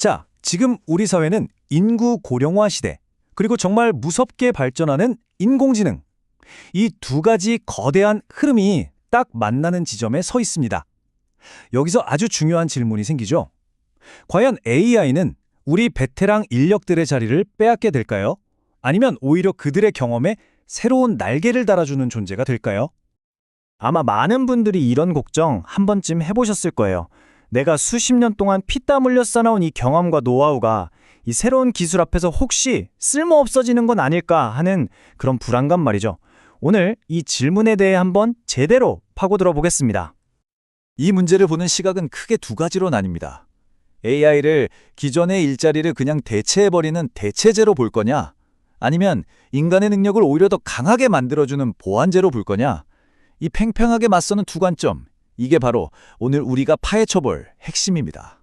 자, 지금 우리 사회는 인구 고령화 시대, 그리고 정말 무섭게 발전하는 인공지능. 이 두 가지 거대한 흐름이 딱 만나는 지점에 서 있습니다. 여기서 아주 중요한 질문이 생기죠. 과연 AI는 우리 베테랑 인력들의 자리를 빼앗게 될까요? 아니면 오히려 그들의 경험에 새로운 날개를 달아주는 존재가 될까요? 아마 많은 분들이 이런 걱정 한 번쯤 해보셨을 거예요. 내가 수십 년 동안 피땀 흘려 쌓아온 이 경험과 노하우가 이 새로운 기술 앞에서 혹시 쓸모없어지는 건 아닐까 하는 그런 불안감 말이죠. 오늘 이 질문에 대해 한번 제대로 파고들어 보겠습니다. 이 문제를 보는 시각은 크게 두 가지로 나뉩니다. AI를 기존의 일자리를 그냥 대체해버리는 대체제로 볼 거냐, 아니면 인간의 능력을 오히려 더 강하게 만들어주는 보완제로 볼 거냐, 이 팽팽하게 맞서는 두 관점, 이게 바로 오늘 우리가 파헤쳐볼 핵심입니다.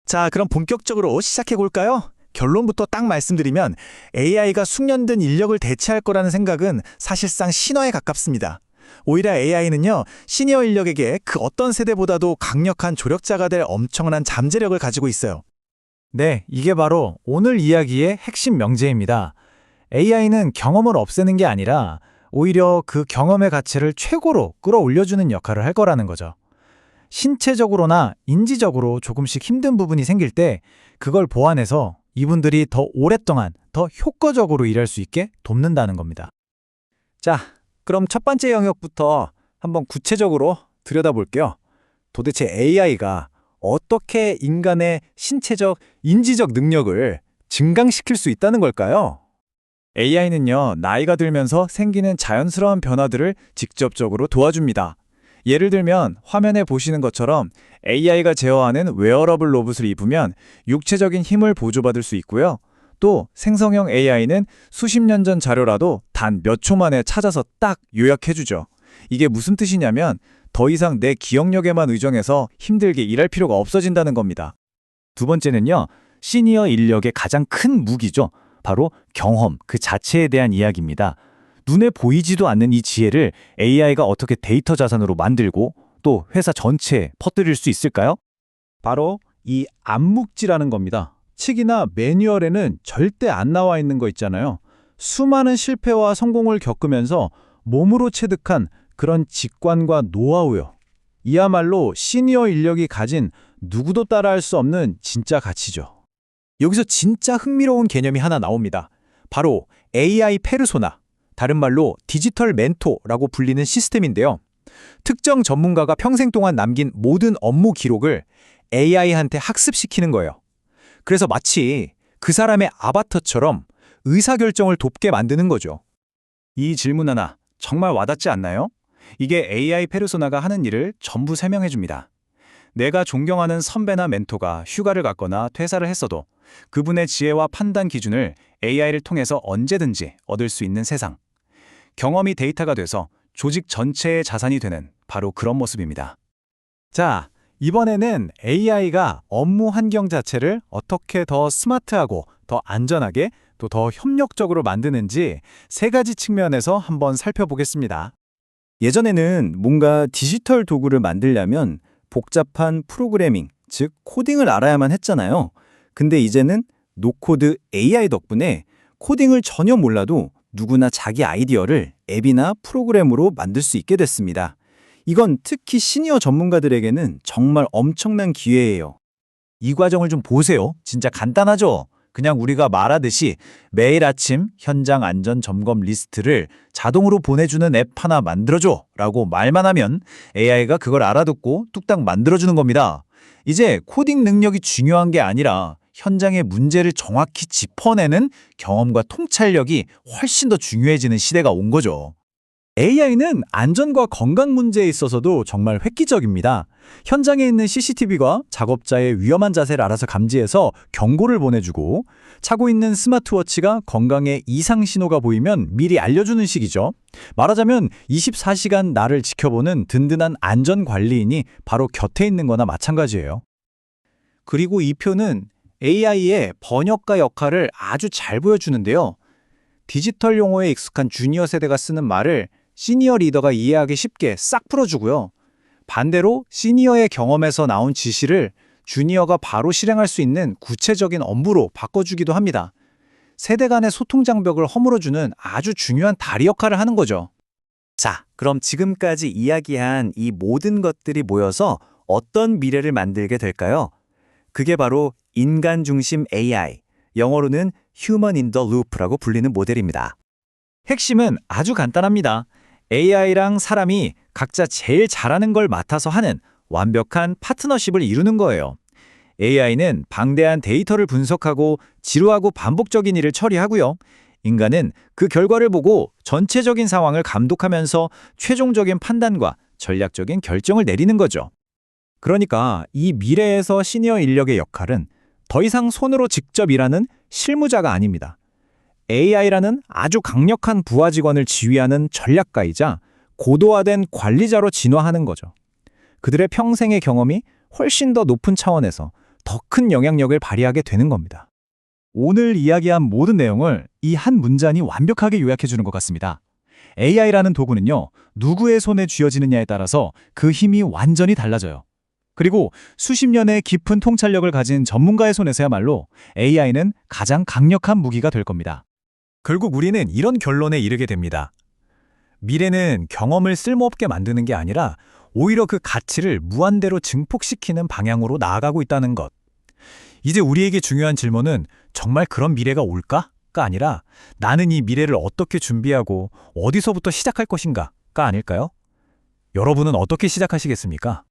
자, 그럼 본격적으로 시작해 볼까요? 결론부터 딱 말씀드리면 AI가 숙련된 인력을 대체할 거라는 생각은 사실상 신화에 가깝습니다. 오히려 AI는요, 시니어 인력에게 그 어떤 세대보다도 강력한 조력자가 될 엄청난 잠재력을 가지고 있어요. 네, 이게 바로 오늘 이야기의 핵심 명제입니다. AI는 경험을 없애는 게 아니라 오히려 그 경험의 가치를 최고로 끌어올려주는 역할을 할 거라는 거죠. 신체적으로나 인지적으로 조금씩 힘든 부분이 생길 때 그걸 보완해서 이분들이 더 오랫동안 더 효과적으로 일할 수 있게 돕는다는 겁니다. 자, 그럼 첫 번째 영역부터 한번 구체적으로 들여다볼게요. 도대체 AI가 어떻게 인간의 신체적, 인지적 능력을 증강시킬 수 있다는 걸까요? AI는요, 나이가 들면서 생기는 자연스러운 변화들을 직접적으로 도와줍니다. 예를 들면 화면에 보시는 것처럼 AI가 제어하는 웨어러블 로봇을 입으면 육체적인 힘을 보조받을 수 있고요. 또 생성형 AI는 수십 년 전 자료라도 단 몇 초 만에 찾아서 딱 요약해주죠. 이게 무슨 뜻이냐면 더 이상 내 기억력에만 의존해서 힘들게 일할 필요가 없어진다는 겁니다. 두 번째는요, 시니어 인력의 가장 큰 무기죠. 바로 경험 그 자체에 대한 이야기입니다. 눈에 보이지도 않는 이 지혜를 AI가 어떻게 데이터 자산으로 만들고 또 회사 전체에 퍼뜨릴 수 있을까요? 바로 이 암묵지라는 겁니다. 책이나 매뉴얼에는 절대 안 나와 있는 거 있잖아요. 수많은 실패와 성공을 겪으면서 몸으로 체득한 그런 직관과 노하우요. 이야말로 시니어 인력이 가진 누구도 따라할 수 없는 진짜 가치죠. 여기서 진짜 흥미로운 개념이 하나 나옵니다. 바로 AI 페르소나, 다른 말로 디지털 멘토라고 불리는 시스템인데요. 특정 전문가가 평생 동안 남긴 모든 업무 기록을 AI한테 학습시키는 거예요. 그래서 마치 그 사람의 아바타처럼 의사결정을 돕게 만드는 거죠. 이 질문 하나 정말 와닿지 않나요? 이게 AI 페르소나가 하는 일을 전부 설명해 줍니다. 내가 존경하는 선배나 멘토가 휴가를 갔거나 퇴사를 했어도 그분의 지혜와 판단 기준을 AI를 통해서 언제든지 얻을 수 있는 세상. 경험이 데이터가 돼서 조직 전체의 자산이 되는 바로 그런 모습입니다. 자, 이번에는 AI가 업무 환경 자체를 어떻게 더 스마트하고 더 안전하게 또 더 협력적으로 만드는지 세 가지 측면에서 한번 살펴보겠습니다. 예전에는 뭔가 디지털 도구를 만들려면 복잡한 프로그래밍, 즉 코딩을 알아야만 했잖아요. 근데 이제는 노코드 AI 덕분에 코딩을 전혀 몰라도 누구나 자기 아이디어를 앱이나 프로그램으로 만들 수 있게 됐습니다. 이건 특히 시니어 전문가들에게는 정말 엄청난 기회예요. 이 과정을 좀 보세요. 진짜 간단하죠? 그냥 우리가 말하듯이 매일 아침 현장 안전 점검 리스트를 자동으로 보내주는 앱 하나 만들어줘 라고 말만 하면 AI가 그걸 알아듣고 뚝딱 만들어주는 겁니다. 이제 코딩 능력이 중요한 게 아니라 현장의 문제를 정확히 짚어내는 경험과 통찰력이 훨씬 더 중요해지는 시대가 온 거죠. AI는 안전과 건강 문제에 있어서도 정말 획기적입니다. 현장에 있는 CCTV가 작업자의 위험한 자세를 알아서 감지해서 경고를 보내주고 차고 있는 스마트워치가 건강에 이상 신호가 보이면 미리 알려주는 식이죠. 말하자면 24시간 나를 지켜보는 든든한 안전관리인이 바로 곁에 있는 거나 마찬가지예요. 그리고 이 표는 AI의 번역가 역할을 아주 잘 보여주는데요. 디지털 용어에 익숙한 주니어 세대가 쓰는 말을 시니어 리더가 이해하기 쉽게 싹 풀어주고요. 반대로 시니어의 경험에서 나온 지시를 주니어가 바로 실행할 수 있는 구체적인 업무로 바꿔주기도 합니다. 세대 간의 소통 장벽을 허물어주는 아주 중요한 다리 역할을 하는 거죠. 자, 그럼 지금까지 이야기한 이 모든 것들이 모여서 어떤 미래를 만들게 될까요? 그게 바로 인간 중심 AI, 영어로는 Human in the Loop라고 불리는 모델입니다. 핵심은 아주 간단합니다. AI랑 사람이 각자 제일 잘하는 걸 맡아서 하는 완벽한 파트너십을 이루는 거예요. AI는 방대한 데이터를 분석하고 지루하고 반복적인 일을 처리하고요. 인간은 그 결과를 보고 전체적인 상황을 감독하면서 최종적인 판단과 전략적인 결정을 내리는 거죠. 그러니까 이 미래에서 시니어 인력의 역할은 더 이상 손으로 직접 일하는 실무자가 아닙니다. AI라는 아주 강력한 부하 직원을 지휘하는 전략가이자 고도화된 관리자로 진화하는 거죠. 그들의 평생의 경험이 훨씬 더 높은 차원에서 더 큰 영향력을 발휘하게 되는 겁니다. 오늘 이야기한 모든 내용을 이 한 문장이 완벽하게 요약해 주는 것 같습니다. AI라는 도구는요, 누구의 손에 쥐어지느냐에 따라서 그 힘이 완전히 달라져요. 그리고 수십 년의 깊은 통찰력을 가진 전문가의 손에서야말로 AI는 가장 강력한 무기가 될 겁니다. 결국 우리는 이런 결론에 이르게 됩니다. 미래는 경험을 쓸모없게 만드는 게 아니라 오히려 그 가치를 무한대로 증폭시키는 방향으로 나아가고 있다는 것. 이제 우리에게 중요한 질문은 정말 그런 미래가 올까?가 아니라 나는 이 미래를 어떻게 준비하고 어디서부터 시작할 것인가?가 아닐까요? 여러분은 어떻게 시작하시겠습니까?